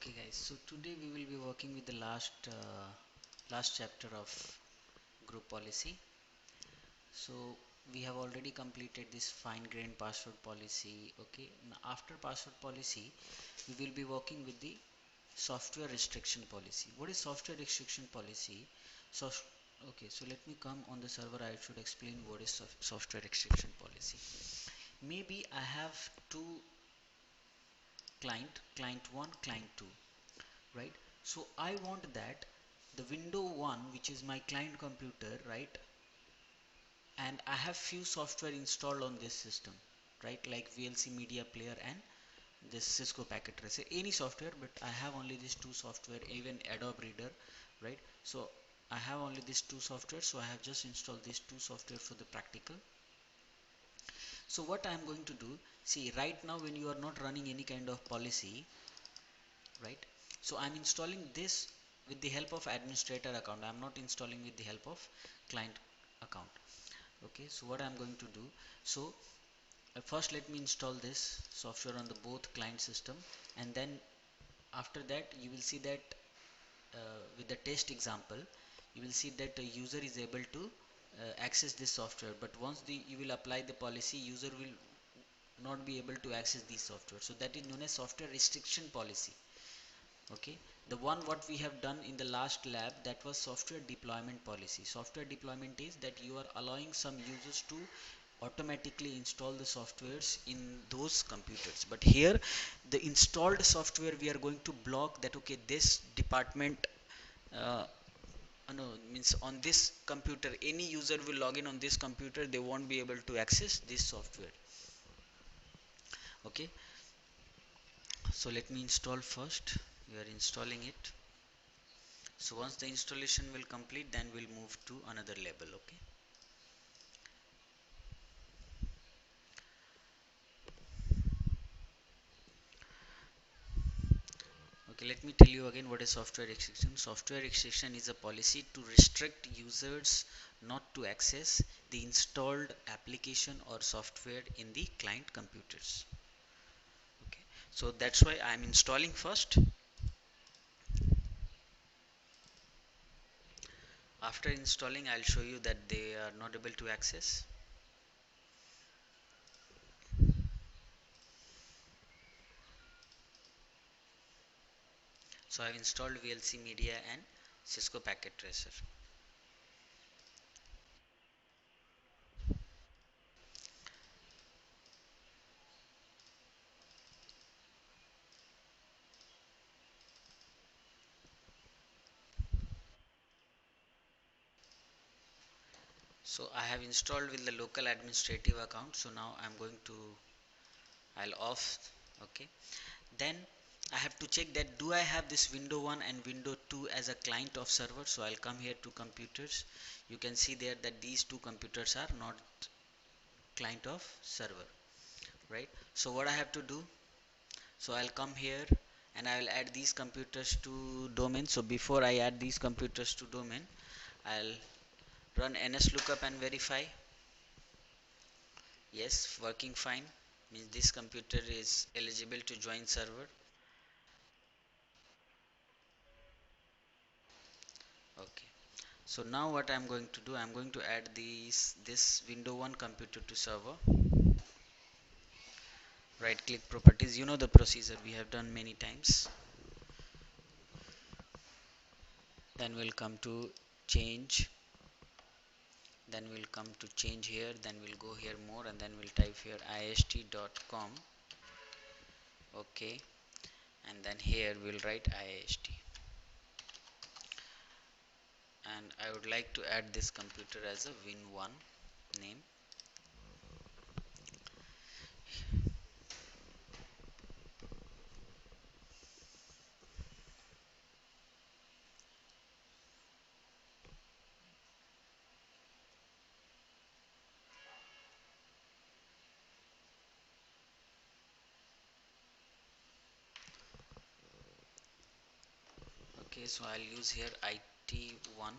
Okay guys, so today we will be working with the last chapter of group policy. So we have already completed this fine grained password policy. Okay, now after password policy we will be working with the software restriction policy. What is software restriction policy? So okay, so let me come on the server. I should explain what is software restriction policy. Maybe I have two client 1, client 2, right? So I want that the window 1, which is my client computer, right, and I have few software installed on this system, right, like VLC media player and this Cisco packet tracer, any software, but I have only these two software, even Adobe Reader, right? So I have only these two software, so I have just installed these two software for the practical. So what I am going to do, see, right now when you are not running any kind of policy, right, so I'm installing this with the help of administrator account. I'm not installing with the help of client account. Okay, so what I'm going to do, so first let me install this software on the both client system, and then after that you will see that with the test example you will see that the user is able to access this software, but once you will apply the policy, user will not be able to access this software. So that is known as software restriction policy. Okay, the one what we have done in the last lab, that was software deployment policy. Software deployment is that you are allowing some users to automatically install the softwares in those computers, but here the installed software we are going to block that. Okay, this department uh, no, means on this computer any user will log in on this computer, they won't be able to access this software. Okay, so let me install first. We are installing it. So once the installation will complete, then we'll move to another level. Okay, okay, let me tell you again what is software restriction. Software restriction is a policy to restrict users not to access the installed application or software in the client computers. Okay, so that's why I'm installing first. After installing, I'll show you that they are not able to access. So I've installed VLC Media and Cisco Packet Tracer. So I have installed with the local administrative account. So now I'm going to, I'll off. Okay, then I have to check that do I have this window 1 and window 2 as a client of server. So I'll come here to computers. You can see there that these two computers are not client of server, right? So what I have to do, so I'll come here and I will add these computers to domain. So before I add these computers to domain, I'll run ns lookup and verify. Yes, working fine, means this computer is eligible to join server. Okay, so now what I'm going to do, I'm going to add this window 1 computer to server. Right click properties, you know the procedure we have done many times. Then we'll come to change, then we'll come to change here, then we'll go here more, and then we'll type here ist.com. Okay, and then here we'll write ist, and I would like to add this computer as a win1 name. Okay, so I'll use here IT1.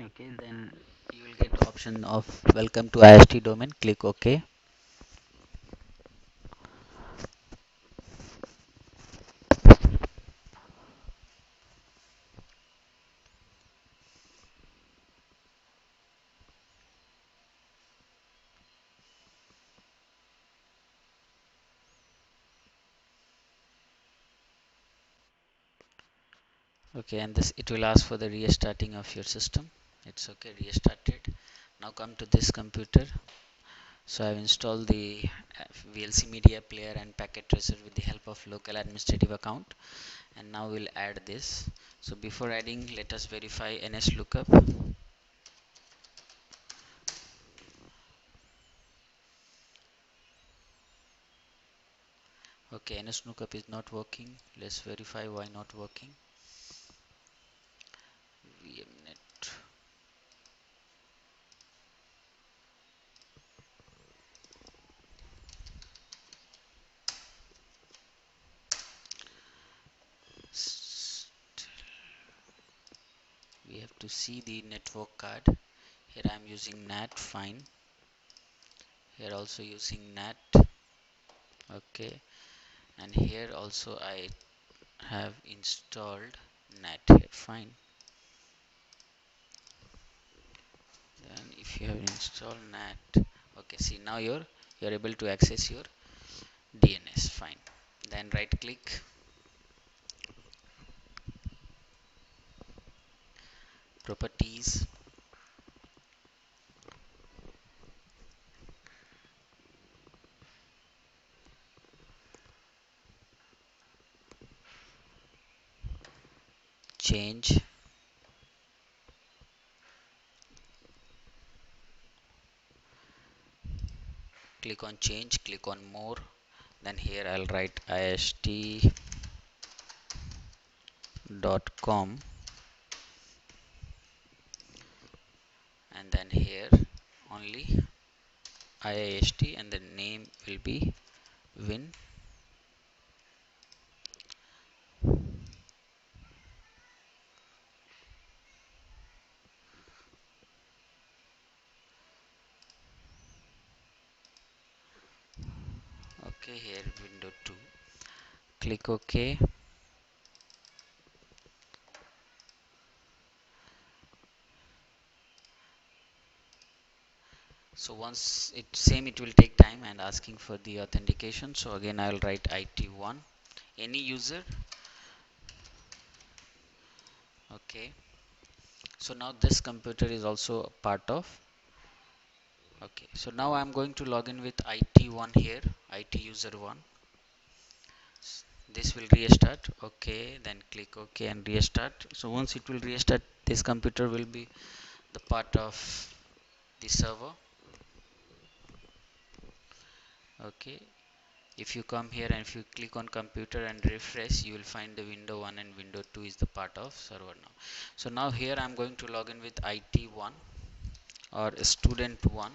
Okay, then you will get the option of welcome to IST domain. Click OK. Okay, and this it will ask for the restarting of your system. It's okay, restarted. Now come to this computer. So I've installed the VLC media player and packet tracer with the help of local administrative account, and now we'll add this. So before adding, let us verify NS lookup. Okay, NS lookup is not working. Let's verify why not working. VMnet. We have to see the network card. Here I am using NAT, fine. Here also using NAT, okay. And here also I have installed NAT here, fine. Then if you have installed NAT, okay, see now you're able to access your DNS, fine. Then right click, properties, change, click on change, click on more. Then here I'll write ist.com, and then here only IIST, and the name will be Win. Okay, here window 2. Click OK. So once it will take time and asking for the authentication. So again I will write IT1, any user. Okay, so now this computer is also a part of. Okay, so now I'm going to log in with IT1 here, IT user 1. This will restart. Okay, then click OK and restart. So once it will restart, this computer will be the part of the server. Okay, if you come here and if you click on computer and refresh, you will find the window 1 and window 2 is the part of server now. So now here I'm going to log in with IT1 or student 1.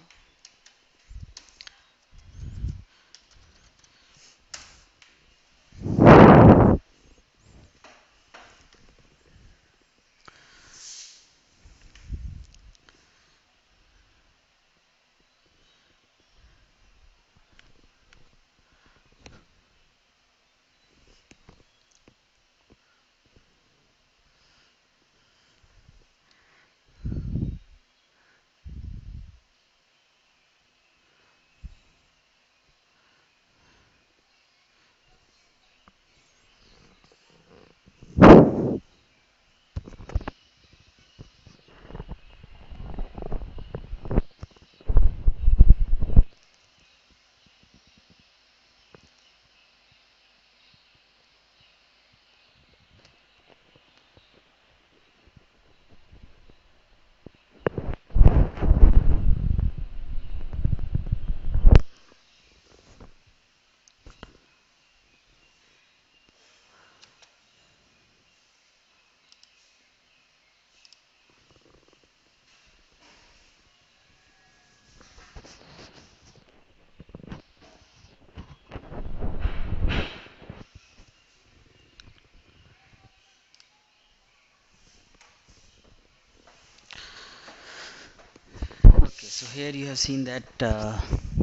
So here you have seen that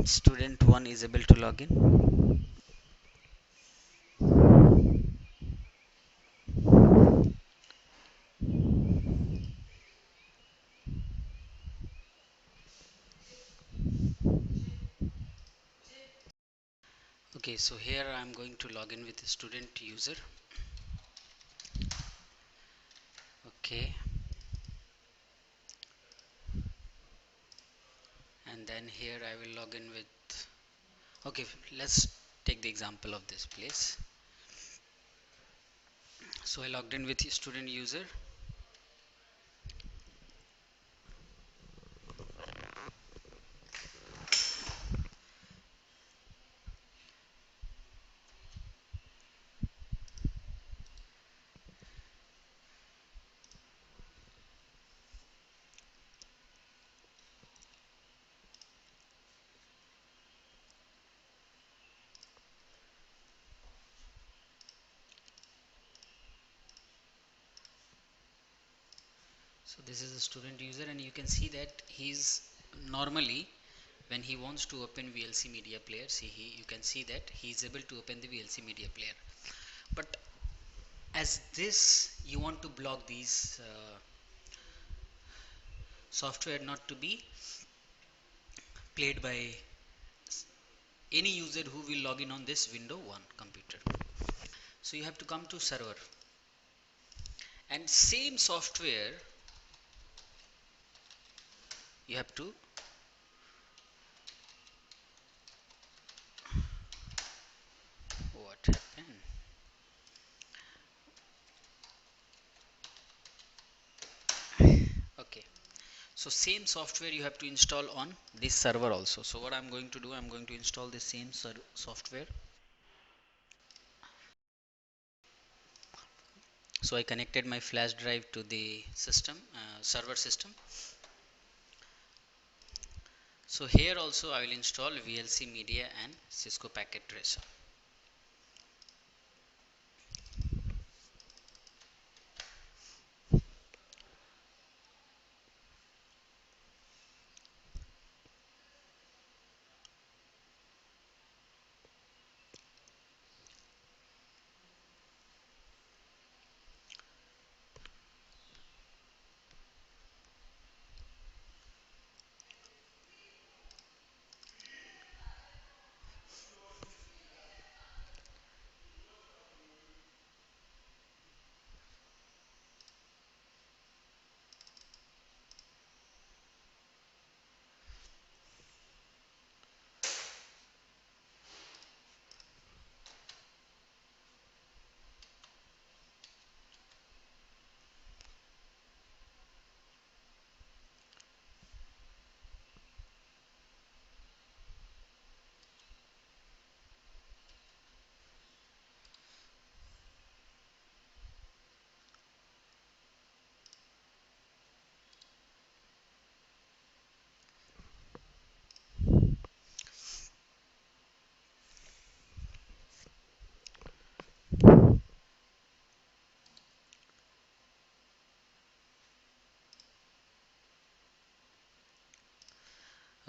student 1 is able to log in. Okay, so here I'm going to log in with the student user. Okay, and then here I will log in with, okay, let's take the example of this place. So I logged in with the student user. So this is the student user, and you can see that he's normally, when he wants to open VLC media player, see you can see that he is able to open the VLC media player. But as this, you want to block these software not to be played by any user who will log in on this Windows 1 computer. So you have to come to server, and same software you have to, what happened? Okay, so same software you have to install on this server also. So what I'm going to do, I'm going to install the same software. So I connected my flash drive to the system, server system. So here also I will install VLC Media and Cisco Packet Tracer.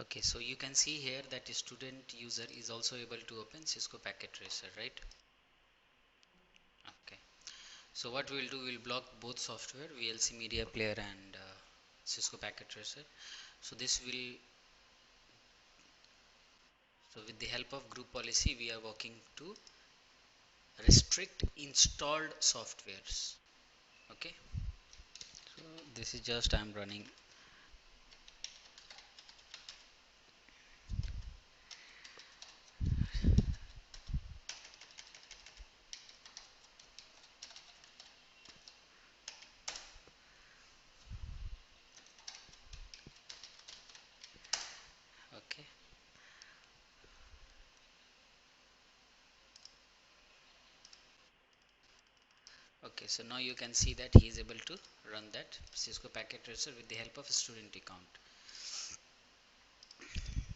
Okay, so you can see here that the student user is also able to open Cisco Packet Tracer, right? Okay, so what we'll do, we'll block both software, VLC Media Player and Cisco Packet Tracer. So this will, so with the help of group policy, we are working to restrict installed softwares. Okay, so this is just I'm running. Okay, okay, so now you can see that he is able to run that Cisco Packet Tracer with the help of a student account.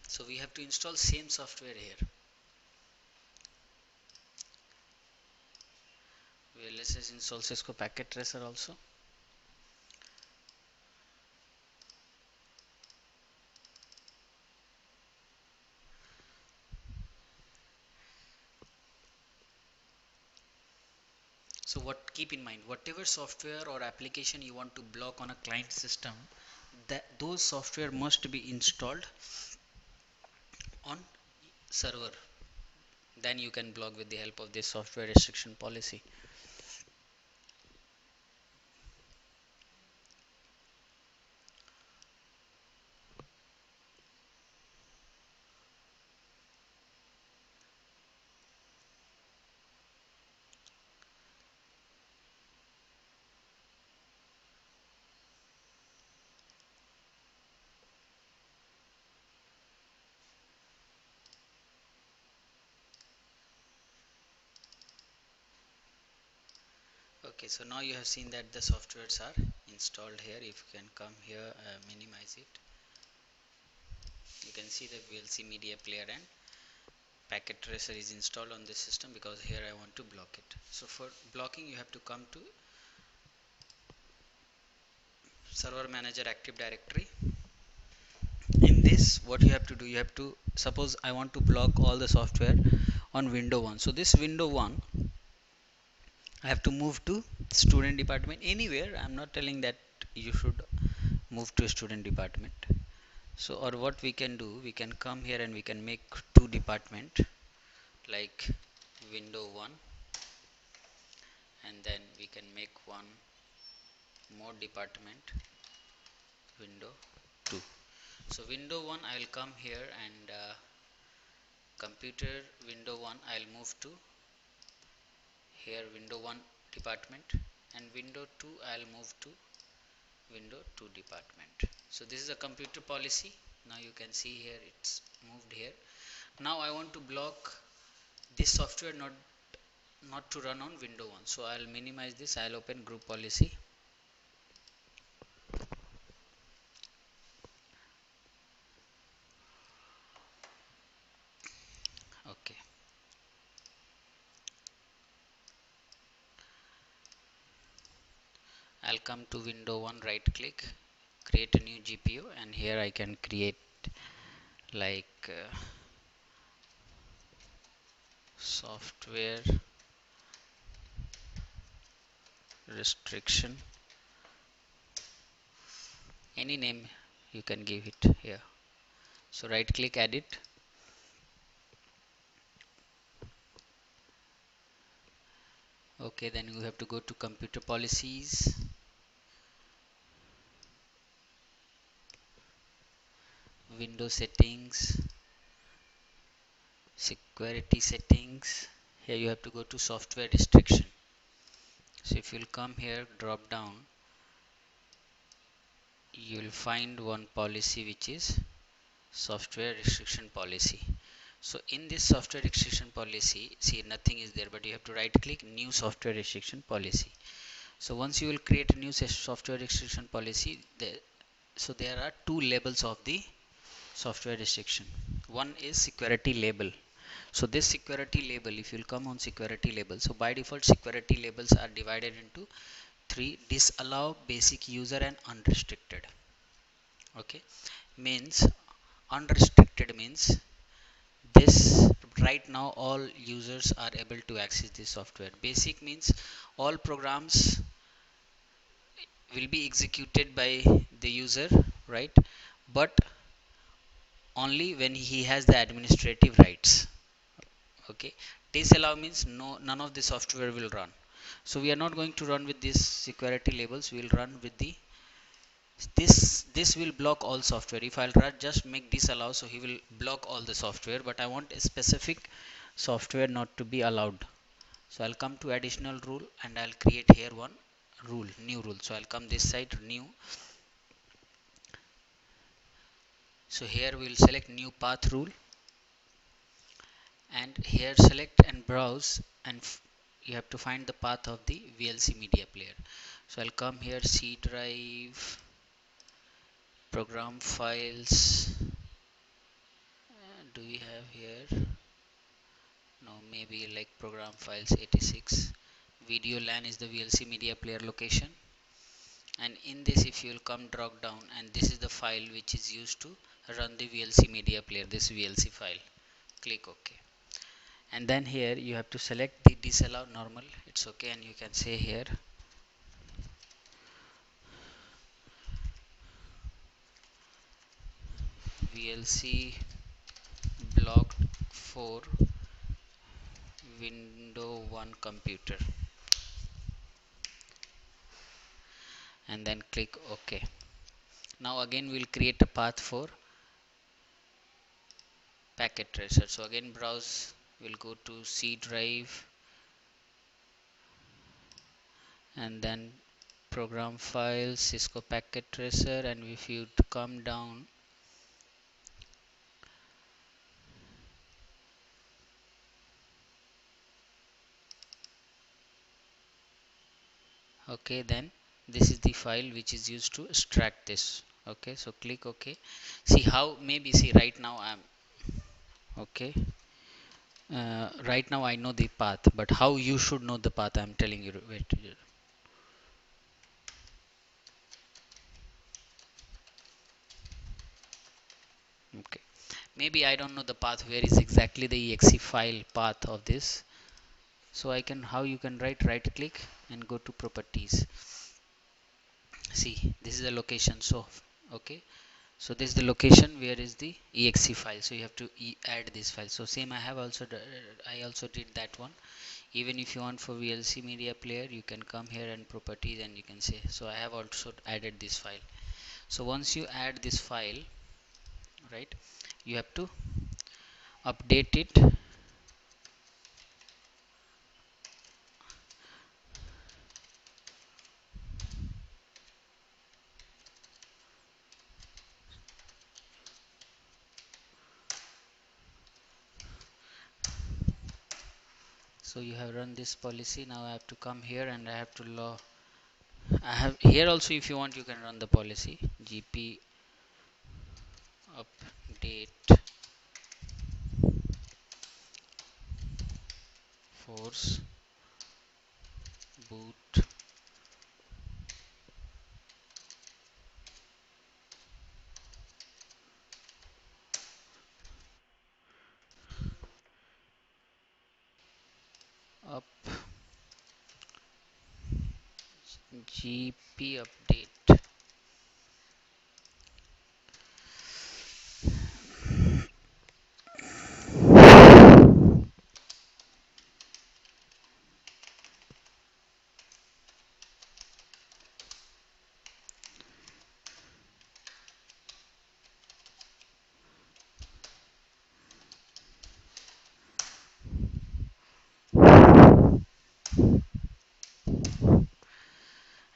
So we have to install same software here. Well, let's just install Cisco Packet Tracer also. what, keep in mind, whatever software or application you want to block on a client system, that those software must be installed on server, then you can block with the help of this software restriction policy. Okay, so now you have seen that the softwares are installed here. If you can come here, minimize it, you can see the VLC media player and packet tracer is installed on this system, because here I want to block it. So for blocking, you have to come to server manager active directory. In this, what you have to do, you have to, suppose I want to block all the software on window 1. So this window 1, I have to move to student department. Anywhere, I'm not telling that you should move to student department. So, or what we can do, we can come here and we can make two department, like window 1, and then we can make one more department, window 2. So window 1, I will come here and computer window 1, I will move to here window 1 department, and window 2 I will move to window 2 department. So this is a computer policy. Now you can see here it's moved here. Now I want to block this software not to run on window 1. So I'll minimize this. I'll open group policy. Okay. I'll come to window 1, right click, create a new GPU, and here I can create like software restriction, any name you can give it here. So right click, edit. Okay, then you have to go to computer policies, window settings, security settings. Here you have to go to software restriction. So if you'll come here, drop down, you will find one policy which is software restriction policy. So in this software restriction policy, see, nothing is there, but you have to right click, new software restriction policy. So once you will create a new software restriction policy, so there are two labels of the software restriction. One is security label. So this security label, if you'll come on security label, so by default security labels are divided into three: disallow, basic user, and unrestricted. Okay, means unrestricted means this, right now all users are able to access this software. Basic means all programs will be executed by the user, right, but only when he has the administrative rights. Okay, disallow means no, none of the software will run. So we are not going to run with these security labels, we will run with the this will block all software. If I'll just make disallow, so he will block all the software, but I want a specific software not to be allowed. So I'll come to additional rule and I'll create here one rule, new rule. So I'll come this side, new. So here we'll select new path rule, and here select and browse, and you have to find the path of the VLC media player. So I'll come here, C drive, program files, do we have here, no, maybe like program files 86, video LAN is the VLC media player location, and in this if you will come drop down, and this is the file which is used to run the VLC media player, this VLC file, click OK. and then here you have to select the disallow normal, it's okay, and you can say here VLC blocked for window 1 computer, and then click OK. Now again we'll create a path for packet tracer. So again browse, we'll go to C drive and then program files, Cisco packet tracer, and if you come down, okay, then this is the file which is used to extract this. Okay, so click OK. See how, maybe see right now I'm okay. Right now I know the path, but how you should know the path I'm telling you. Wait, okay, maybe I don't know the path where is exactly the exe file path of this. So I can, how you can write, right click and go to properties. See, this is the location. So okay, so this is the location where is the exe file, so you have to add this file. So same I have also I also did that one. Even if you want for VLC media player, you can come here and properties and you can say, so I have also added this file. So once you add this file, right, you have to update it. So you have run this policy. Now I have to come here and I have to log. I have here also, if you want you can run the policy gp update force boot up gp update.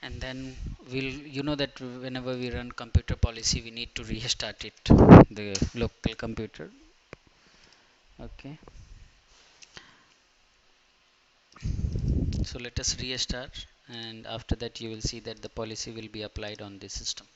And then we'll, you know that whenever we run computer policy we need to restart it, the local computer. Okay, so let us restart, and after that you will see that the policy will be applied on the system.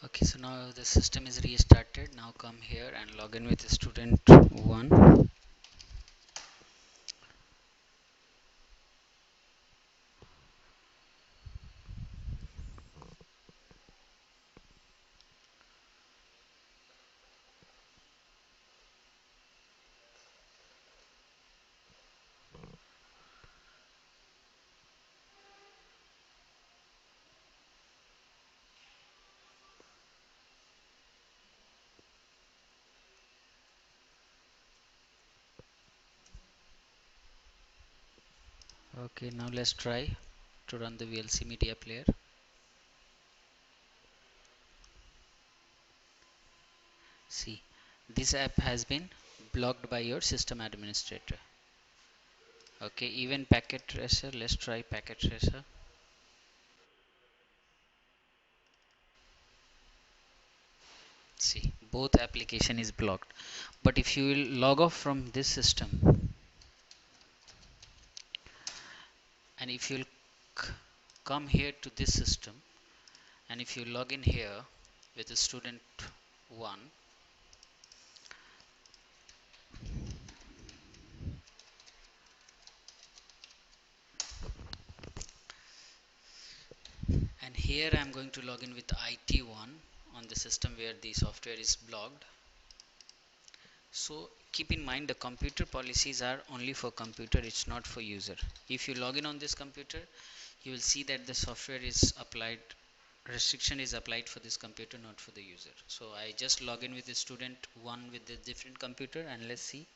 Okay, so now the system is restarted. Now come here and log in with student 1. Okay, now let's try to run the VLC media player. See, this app has been blocked by your system administrator. Okay, even packet tracer, let's try packet tracer. See, both application is blocked. But if you will log off from this system, and if you'll come here to this system, and if you log in here with the student 1, and here I am going to log in with IT1 on the system where the software is blocked. So keep in mind the computer policies are only for computer, it's not for user. If you log in on this computer, you will see that the software is applied, restriction is applied for this computer, not for the user. So I just log in with the student 1 with the different computer, and let's see.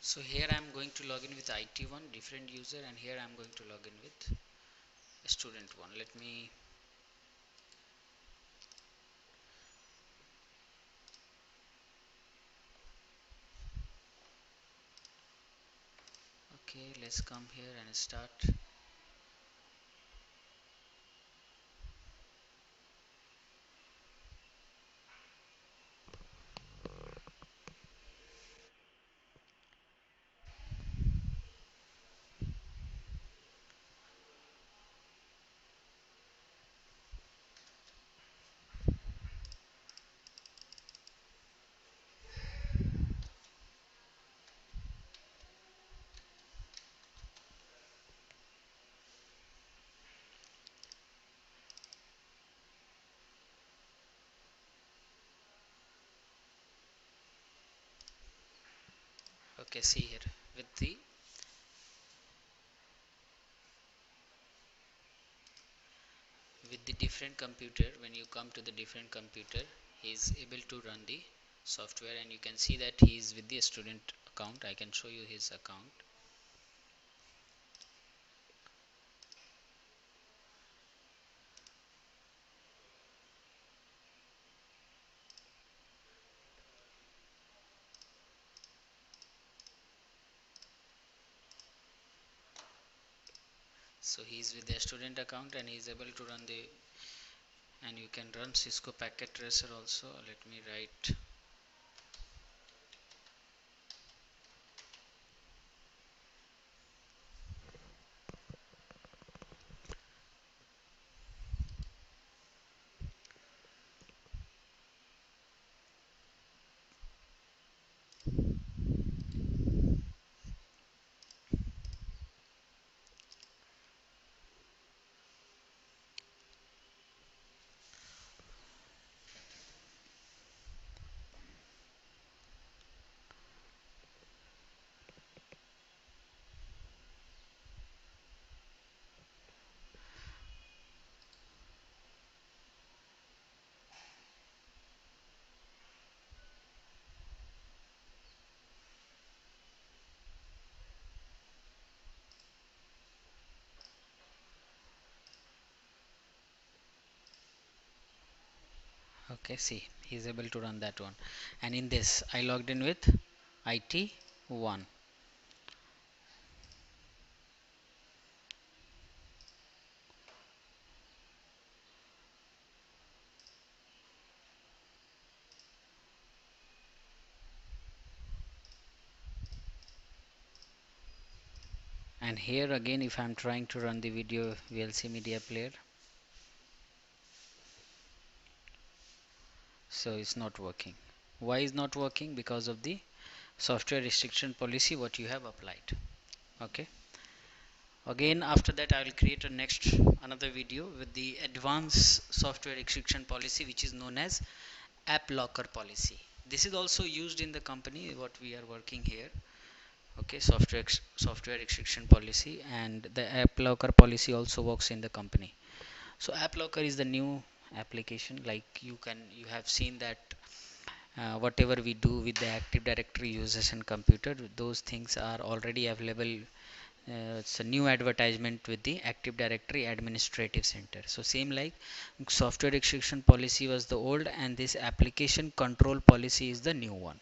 So here I am going to log in with IT1 different user, and here I am going to log in with student 1. Let me, okay, let's come here and start. Okay, see here with the different computer, when you come to the different computer, he is able to run the software, and you can see that he is with the student account. I can show you his account. So he is with the student account, and he is able to run the, and you can run Cisco packet tracer also. Let me write. Okay, see, he is able to run that one. And in this, I logged in with IT1. And here again, if I'm trying to run the video VLC media player, so it's not working. Why is not working? Because of the software restriction policy what you have applied. Okay, again after that I will create a next another video with the advanced software restriction policy, which is known as app locker policy. This is also used in the company what we are working here. Okay, software restriction policy, and the app locker policy also works in the company. So app locker is the new application. Like you have seen that whatever we do with the active directory users and computer, those things are already available. It's a new advertisement with the active directory administrative center. So same like software restriction policy was the old, and this application control policy is the new one.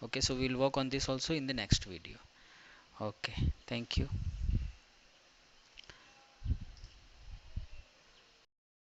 Okay, so we'll work on this also in the next video. Okay, thank you.